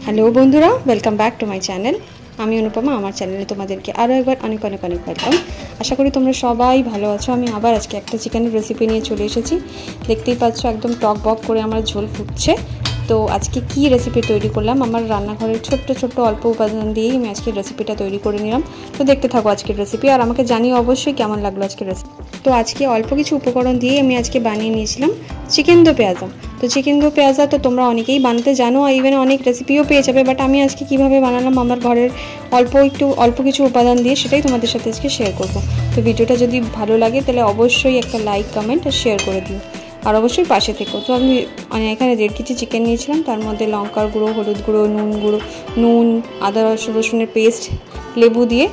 Hello বন্ধুরা, welcome back to my channel. আমি অনুপমা। আমার চ্যানেলে তোমাদেরকে আরও একবার অনেক অনেক অনেক ওয়েলকাম। আশা করি তোমরা সবাই ভালো আছো। আমি আবার আজকে একটা চিকেনের রেসিপি নিয়ে চলে এসেছি। দেখতেই পাচ্ছ একদম টক বক করে আমার ঝোল ফুটছে। তো আজকে কি রেসিপি তৈরি করলাম, আমার রান্নাঘরের ছোট্ট ছোট্ট অল্প উপাদান দিয়েই আমি আজকের রেসিপিটা তৈরি করে নিলাম। তো দেখতে থাকো আজকের রেসিপি, আর আমাকে জানিও অবশ্যই কেমন লাগলো আজকের রেসিপি। তো আজকে অল্প কিছু উপকরণ দিয়ে আমি আজকে বানিয়ে নিয়েছিলাম চিকেন দো পেঁয়াজা। তো চিকেন দো পেঁয়াজা তো তোমরা অনেকেই বানাতে জানো, ইভেন অনেক রেসিপিও পেয়ে যাবে, বাট আমি আজকে কীভাবে বানালাম আমার ঘরের অল্প কিছু উপাদান দিয়ে, সেটাই তোমাদের সাথে আজকে শেয়ার করব। তো ভিডিওটা যদি ভালো লাগে তাহলে অবশ্যই একটা লাইক, কমেন্ট আর শেয়ার করে দিও, আর অবশ্যই পাশে থেকো। তো আমি এখানে 1.5 কেজি চিকেন নিয়েছিলাম, তার মধ্যে লঙ্কার গুঁড়ো, হলুদ গুঁড়ো, নুন, আদা রসুনের পেস্ট, লেবু দিয়ে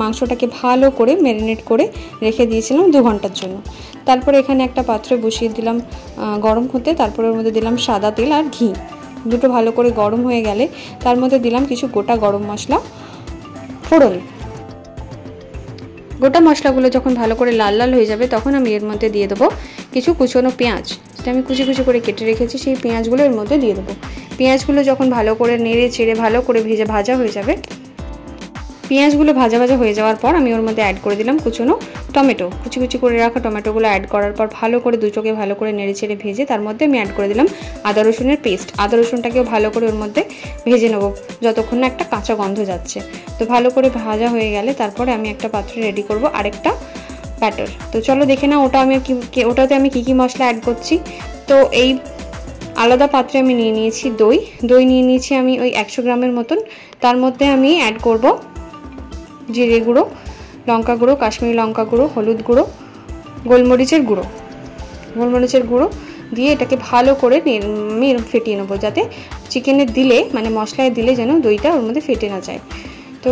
মাংসটাকে ভালো করে ম্যারিনেট করে রেখে দিয়েছিলাম 2 ঘন্টার জন্য। তারপরে এখানে একটা পাত্রে বসিয়ে দিলাম গরম হতে। তারপরে ওর মধ্যে দিলাম সাদা তেল আর ঘি, দুটো ভালো করে গরম হয়ে গেলে তার মধ্যে দিলাম কিছু গোটা গরম মশলা ফোড়ন। গোটা মশলাগুলো যখন ভালো করে লাল লাল হয়ে যাবে তখন আমি এর মধ্যে দিয়ে দেবো কিছু কুচনো পেঁয়াজ, যেটা আমি কুচি কুচি করে কেটে রেখেছি। সেই পেঁয়াজগুলো এর মধ্যে দিয়ে দেবো। পেঁয়াজগুলো যখন ভালো করে নেড়ে চেড়ে ভালো করে ভাজা হয়ে যাবে, পেঁয়াজগুলো ভাজা হয়ে যাওয়ার পর আমি ওর মধ্যে অ্যাড করে দিলাম কুচনো টমেটো। কুচি কুচি করে রাখা টমেটোগুলো অ্যাড করার পর ভালো করে চোখে ভালো করে নেড়ে চেড়ে ভেজে তার মধ্যে আমি অ্যাড করে দিলাম আদা রসুনের পেস্ট। আদা রসুনটাকেও ভালো করে ওর মধ্যে ভেজে নেবো যতক্ষণ না একটা কাঁচা গন্ধ যাচ্ছে। তো ভালো করে ভাজা হয়ে গেলে তারপরে আমি একটা পাত্রে রেডি করব আরেকটা ব্যাটার। তো চলো দেখে নাও ওটাতে আমি কী মশলা অ্যাড করছি। তো এই আলাদা পাত্রে আমি নিয়ে নিয়েছি দই নিয়ে নিয়েছি আমি ওই 100 গ্রামের মতন। তার মধ্যে আমি অ্যাড করব জিরে গুঁড়ো, লঙ্কা গুঁড়ো, কাশ্মীরি লঙ্কা গুঁড়ো, হলুদ গুঁড়ো, গোলমরিচের গুঁড়ো দিয়ে এটাকে ভালো করে আমি ফেটিয়ে নেবো, যাতে চিকেনে দিলে মানে মশলায় দিলে যেন দইটা ওর মধ্যে ফেটে না যায়। তো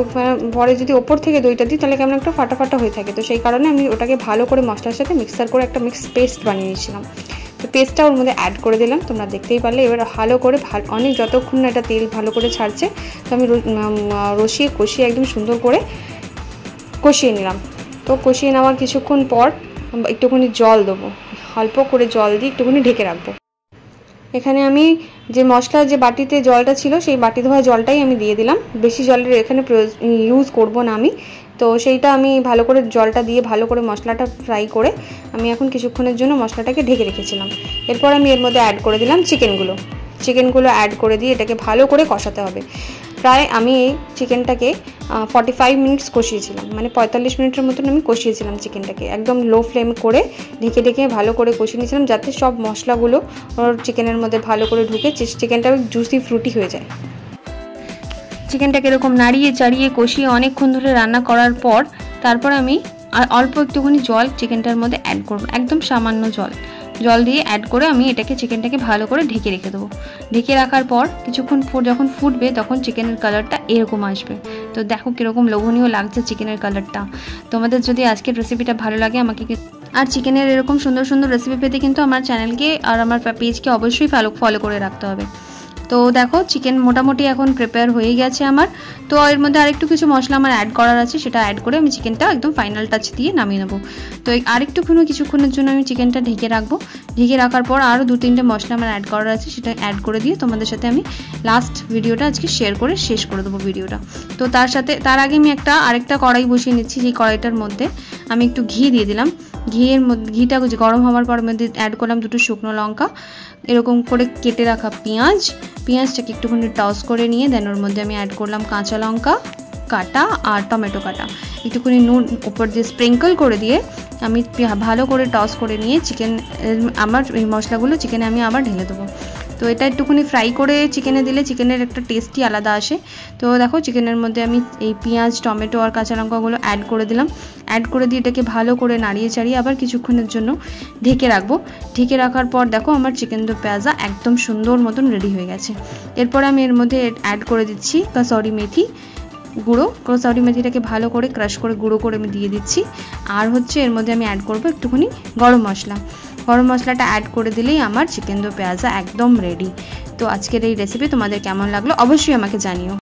পরে যদি ওপর থেকে দইটা দিই তাহলে কেমন একটা ফাটা হয়ে থাকে। তো সেই কারণে আমি ওটাকে ভালো করে মশলার সাথে মিক্সার করে একটা পেস্ট বানিয়ে নিয়েছিলাম। তো পেস্টটা ওর মধ্যে অ্যাড করে দিলাম, তোমরা দেখতেই পারলে। এবার ভালো করে অনেক যতক্ষণ না এটা তেল ভালো করে ছাড়ছে, তো আমি কষিয়ে একদম সুন্দর করে কষিয়ে নিলাম। তো কষিয়ে নেওয়ার কিছুক্ষণ পর একটুখানি জল দেবো, অল্প করে জল দিয়ে একটুখানি ঢেকে রাখবো। এখানে আমি যে মশলার যে বাটিতে জলটা ছিল সেই বাটি ধোয়া জলটাই আমি দিয়ে দিলাম, বেশি জলের এখানে ইউজ করব না আমি। তো সেইটা আমি ভালো করে জলটা দিয়ে ভালো করে মশলাটা ফ্রাই করে আমি এখন কিছুক্ষণের জন্য মশলাটাকে ঢেকে রেখেছিলাম। এরপর আমি এর মধ্যে অ্যাড করে দিলাম চিকেনগুলো অ্যাড করে দিয়ে এটাকে ভালো করে কষাতে হবে। প্রায় আমি এই চিকেনটাকে 45 মিনিটস কষিয়েছিলাম, মানে 45 মিনিটের মতন আমি কষিয়েছিলাম চিকেনটাকে। একদম লো ফ্লেম করে ঢেকে ভালো করে কষিয়ে নিয়েছিলাম, যাতে সব মশলাগুলো ওর চিকেনের মধ্যে ভালো করে ঢুকে চিকেনটা জুসি ফ্রুটি হয়ে যায়। চিকেনটাকে এরকম নাড়িয়ে চাড়িয়ে কষিয়ে অনেকক্ষণ ধরে রান্না করার পর তারপর আমি অল্প একটুখানি জল চিকেনটার মধ্যে অ্যাড করব, একদম সামান্য জল দিয়ে অ্যাড করে আমি চিকেনটাকে ভালো করে ঢেকে রেখে দেবো। ঢেকে রাখার পর কিছুক্ষণ যখন ফুটবে তখন চিকেনের কালারটা এরকম আসবে। তো দেখো কীরকম লোভনীয় লাগছে চিকেনের কালারটা। তোমাদের যদি আজকের রেসিপিটা ভালো লাগে আমাকে আর চিকেনের এরকম সুন্দর সুন্দর রেসিপি পেতে কিন্তু আমার চ্যানেলকে আর আমার পেজকে অবশ্যই ফলো করে রাখতে হবে। তো দেখো চিকেন মোটামুটি এখন প্রিপেয়ার হয়ে গেছে আমার। তো এর মধ্যে আরেকটু কিছু মশলা আমার অ্যাড করার আছে, সেটা অ্যাড করে আমি চিকেনটা একদম ফাইনাল টাচ দিয়ে নামিয়ে নেবো। তো কিছুক্ষণের জন্য আমি চিকেনটা ঢেকে রাখবো। ঢেকে রাখার পর আরও 2-3টে মশলা আমার অ্যাড করার আছে, সেটা অ্যাড করে দিয়ে তোমাদের সাথে আমি লাস্ট ভিডিওটা আজকে শেষ করে দেবো ভিডিওটা। তো তার আগে আমি আরেকটা কড়াই বসিয়ে নিচ্ছি। সেই কড়াইটার মধ্যে আমি একটু ঘি দিয়ে দিলাম। ঘিটা গরম হওয়ার পর মধ্যে অ্যাড করলাম 2টো শুকনো লঙ্কা, এরকম করে কেটে রাখা পেঁয়াজটাকে একটুখানি টস করে নিয়ে দেন ওর মধ্যে আমি অ্যাড করলাম কাঁচা লঙ্কা কাটা আর টমেটো কাটা, একটুখানি নুন উপর দিয়ে স্প্রিঙ্কল করে দিয়ে আমি ভালো করে টস করে নিয়ে আমার এই মশলাগুলো চিকেনে আমি আবার ঢেলে দেবো। তো এটা একটুখানি ফ্রাই করে চিকেনে দিলে চিকেনের একটা টেস্টই আলাদা আসে। তো দেখো চিকেনের মধ্যে আমি এই পেঁয়াজ, টমেটো আর কাঁচা লঙ্কাগুলো অ্যাড করে দিলাম। অ্যাড করে দিয়ে এটাকে ভালো করে নাড়িয়ে চাড়িয়ে আবার কিছুক্ষণের জন্য ঢেকে রাখবো। ঢেকে রাখার পর দেখো আমার চিকেন দো পেঁয়াজা একদম সুন্দর মতন রেডি হয়ে গেছে। এরপর আমি এর মধ্যে অ্যাড করে দিচ্ছি কসুরি মেথিটাকে ভালো করে ক্রাশ করে গুঁড়ো করে আমি দিয়ে দিচ্ছি। আর এর মধ্যে আমি অ্যাড করবো একটুখানি গরম মশলাটা অ্যাড করে দিলেই আমার চিকেন দো পেঁয়াজা একদম রেডি। তো আজকের এই রেসিপি তোমাদের কেমন লাগলো অবশ্যই আমাকে জানিও।